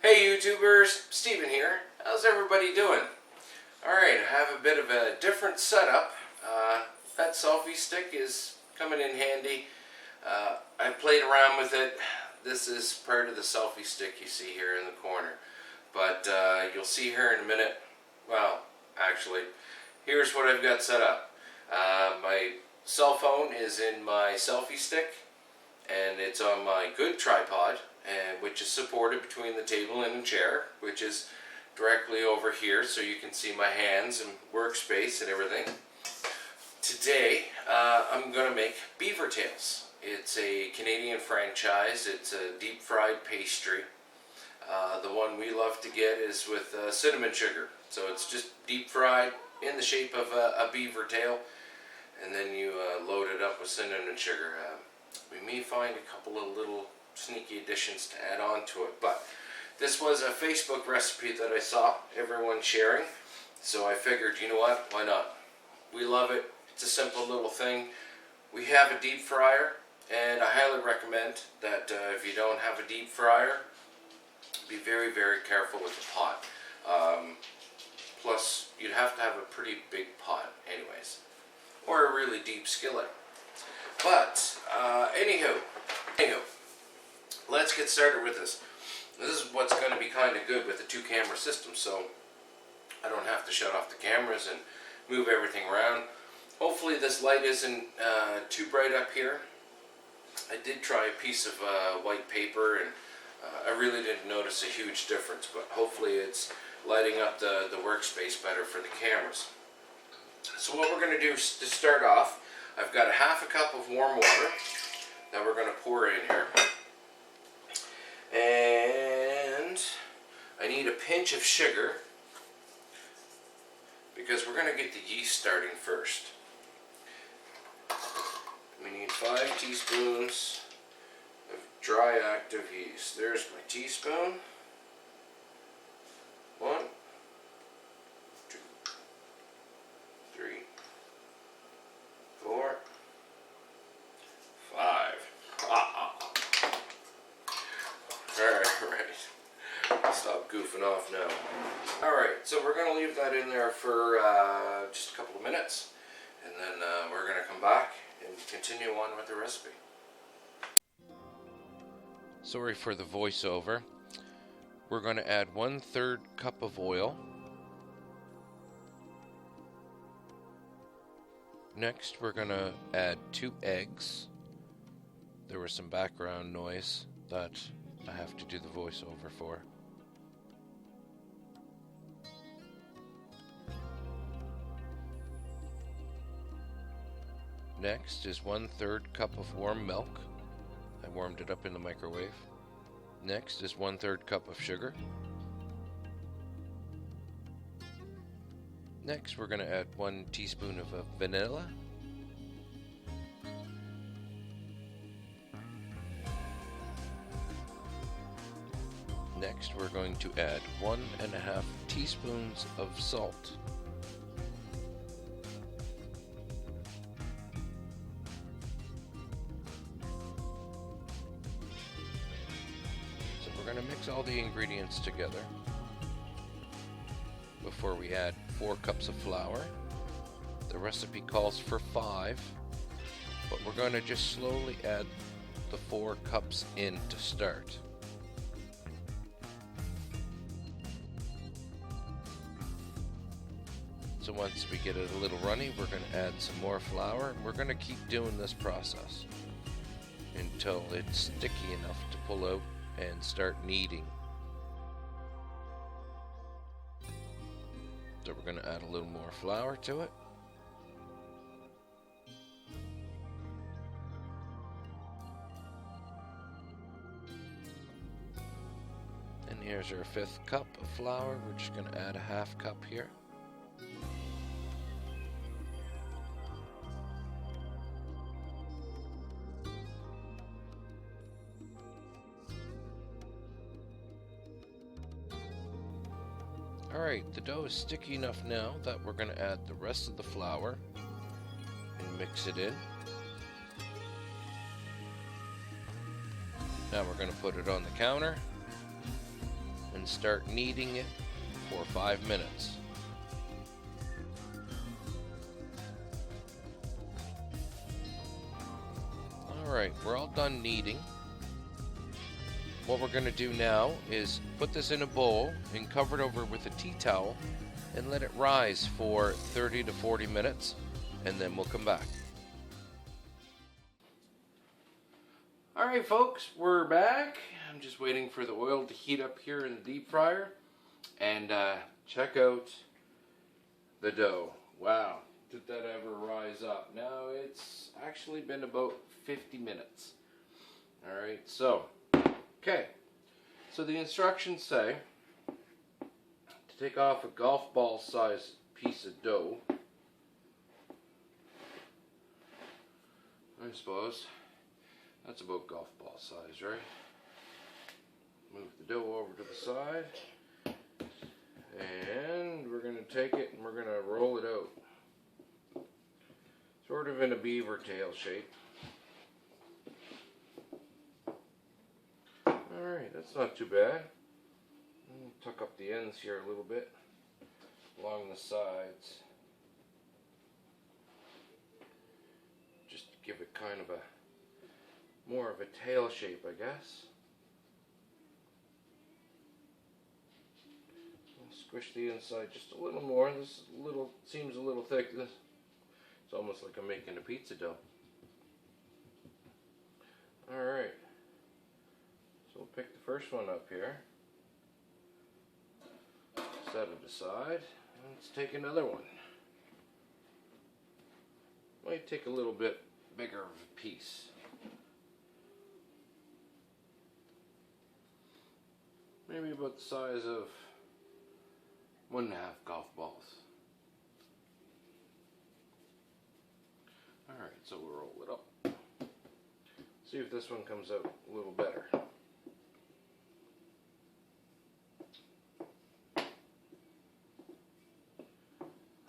Hey YouTubers, Steven here. How's everybody doing? Alright, I have a bit of a different setup. That selfie stick is coming in handy. I played around with it. This is part of the selfie stick you see here in the corner. But you'll see here in a minute. Well, actually, here's what I've got set up. My cell phone is in my selfie stick, and it's on my good tripod, which is supported between the table and the chair, which is directly over here, so you can see my hands and workspace and everything. Today, I'm going to make Beavertails. It's a Canadian franchise. It's a deep fried pastry. The one we love to get is with cinnamon sugar. So it's just deep fried in the shape of a beaver tail, and then you load it up with cinnamon sugar. We may find a couple of little sneaky additions to add on to it, but this was a Facebook recipe that I saw everyone sharing, so I figured, you know what, why not? We love it. It's a simple little thing. We have a deep fryer, and I highly recommend that if you don't have a deep fryer, be very, very careful with the pot. Plus, you'd have to have a pretty big pot anyways, or a really deep skillet. But, anywho, let's get started with this. This is what's going to be kind of good with the two-camera system, so I don't have to shut off the cameras and move everything around. Hopefully this light isn't too bright up here. I did try a piece of white paper, and I really didn't notice a huge difference, but hopefully it's lighting up the workspace better for the cameras. So what we're going to do to start off, I've got a half a cup of warm water that we're going to pour in here. And I need a pinch of sugar, because we're going to get the yeast starting first. We need 5 teaspoons of dry active yeast. There's my teaspoon. 1, 2, 3, 4, 5. Alright, stop goofing off now. Alright, so we're going to leave that in there for just a couple of minutes, and then we're going to come back and continue on with the recipe. Sorry for the voiceover. We're going to add 1/3 cup of oil. Next, we're going to add 2 eggs. There was some background noise that I have to do the voiceover for. Next is 1/3 cup of warm milk. I warmed it up in the microwave. Next is 1/3 cup of sugar. Next, we're going to add 1 teaspoon of vanilla. Next, we're going to add 1.5 teaspoons of salt. So we're going to mix all the ingredients together before we add 4 cups of flour. The recipe calls for 5, but we're going to just slowly add the 4 cups in to start. So once we get it a little runny, we're going to add some more flour, and we're going to keep doing this process until it's sticky enough to pull out and start kneading. So we're going to add a little more flour to it. And here's our 5th cup of flour. We're just going to add a 1/2 cup here. Alright, the dough is sticky enough now that we're going to add the rest of the flour and mix it in. Now we're going to put it on the counter and and start kneading it for 5 minutes. Alright, we're all done kneading. What we're going to do now is put this in a bowl and cover it over with a tea towel and let it rise for 30 to 40 minutes, and then we'll come back. Alright folks, we're back. I'm just waiting for the oil to heat up here in the deep fryer, and check out the dough. Wow, did that ever rise up? Now it's actually been about 50 minutes. Alright, so the instructions say to take off a golf ball size piece of dough, I suppose. That's about golf ball size, right? Move the dough over to the side, and we're going to take it and we're going to roll it out. Sort of in a beaver tail shape. Alright, that's not too bad. Tuck up the ends here a little bit along the sides. Just to give it kind of a more of a tail shape, I guess. I'll squish the inside just a little more. This seems a little thick. It's almost like I'm making a pizza dough. Alright. So we'll pick the first one up here. Set it aside. And let's take another one. Might take a little bit bigger of a piece. Maybe about the size of 1.5 golf balls. Alright, so we'll roll it up. See if this one comes out a little better.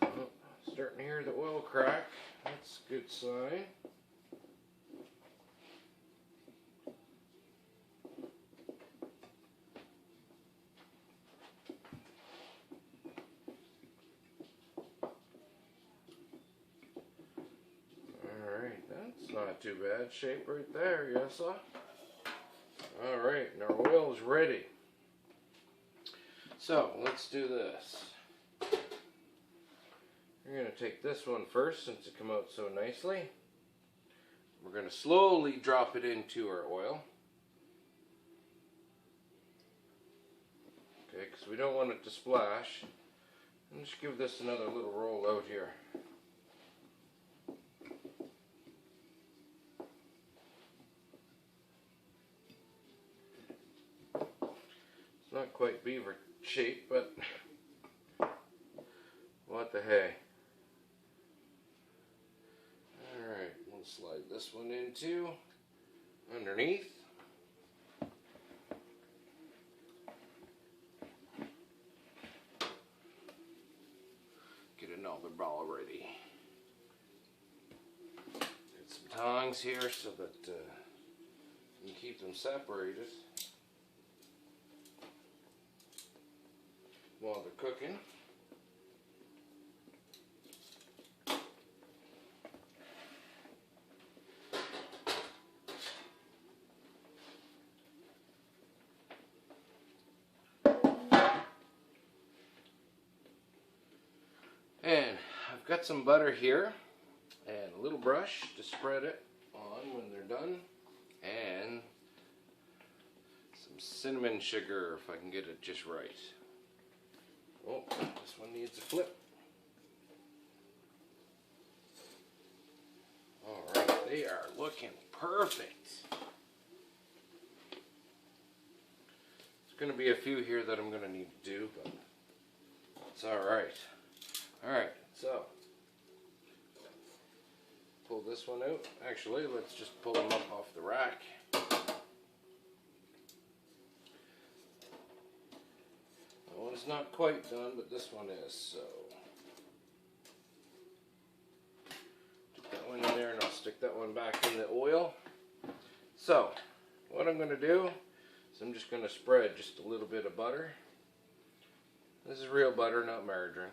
Oh, starting to hear the oil crack. That's a good sign. Not too bad shape right there, yes sir. Alright, and our oil is ready. So let's do this. We're going to take this one first since it came out so nicely. We're going to slowly drop it into our oil. Okay, because we don't want it to splash. And just give this another little roll out here. Not quite beaver shape, but what the hey. Alright, we'll slide this one into underneath. Get another ball ready. Get some tongs here so that you can keep them separated while they're cooking. And I've got some butter here and a little brush to spread it on when they're done, and some cinnamon sugar if I can get it just right. Oh, this one needs a flip. Alright, they are looking perfect. There's going to be a few here that I'm going to need to do, but it's alright. Alright, so pull this one out. Actually, let's just pull them up off the rack. That one's not quite done, but this one is, so stick that one in there and I'll stick that one back in the oil. So, what I'm going to do So I'm just going to spread just a little bit of butter. This is real butter, not margarine.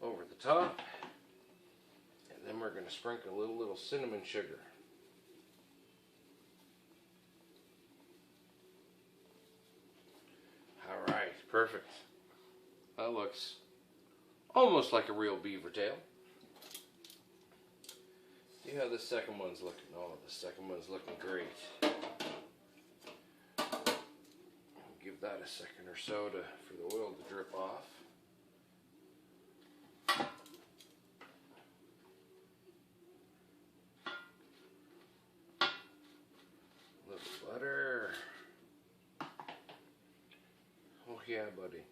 Over the top. And then we're going to sprinkle a little cinnamon sugar. Alright, perfect. That looks almost like a real beaver tail. See how the second one's looking? Oh, the second one's looking great. Give that a second or so for the oil to drip off. A little butter. Oh yeah, buddy.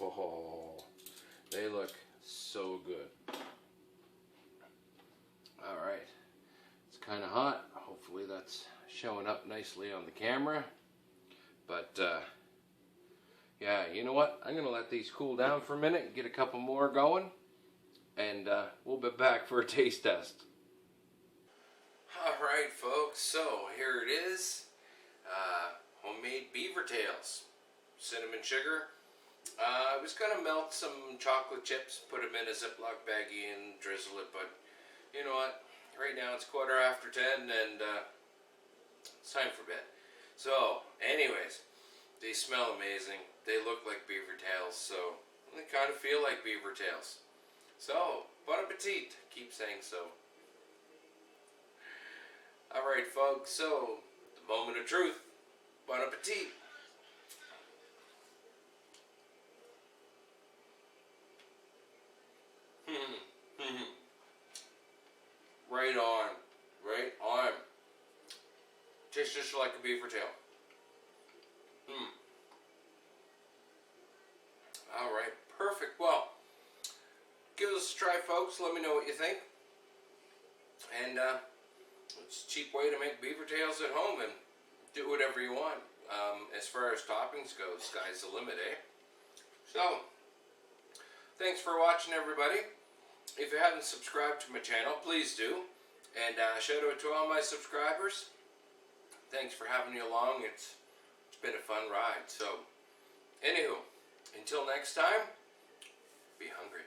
Oh, they look so good. Alright, it's kind of hot. Hopefully that's showing up nicely on the camera. But yeah, you know what? I'm going to let these cool down for a minute and get a couple more going. And we'll be back for a taste test. Alright folks, so here it is. Homemade Beavertails. Cinnamon sugar. I was going to melt some chocolate chips, put them in a Ziploc baggie and drizzle it, but you know what? Right now it's 10:15 and it's time for bed. So, anyways, they smell amazing. They look like beaver tails, so they kind of feel like beaver tails. So, bon appetit. Keep saying so. Alright folks, so the moment of truth. Bon appetit. Right on. Right on. Tastes just like a beaver tail. Alright, perfect. Well, give us a try folks. Let me know what you think. And it's a cheap way to make beaver tails at home and do whatever you want. As far as toppings go, sky's the limit, eh? So, thanks for watching everybody. If you haven't subscribed to my channel, please do. And shout out to all my subscribers. Thanks for having me along. It's been a fun ride. So, anywho, until next time, be hungry.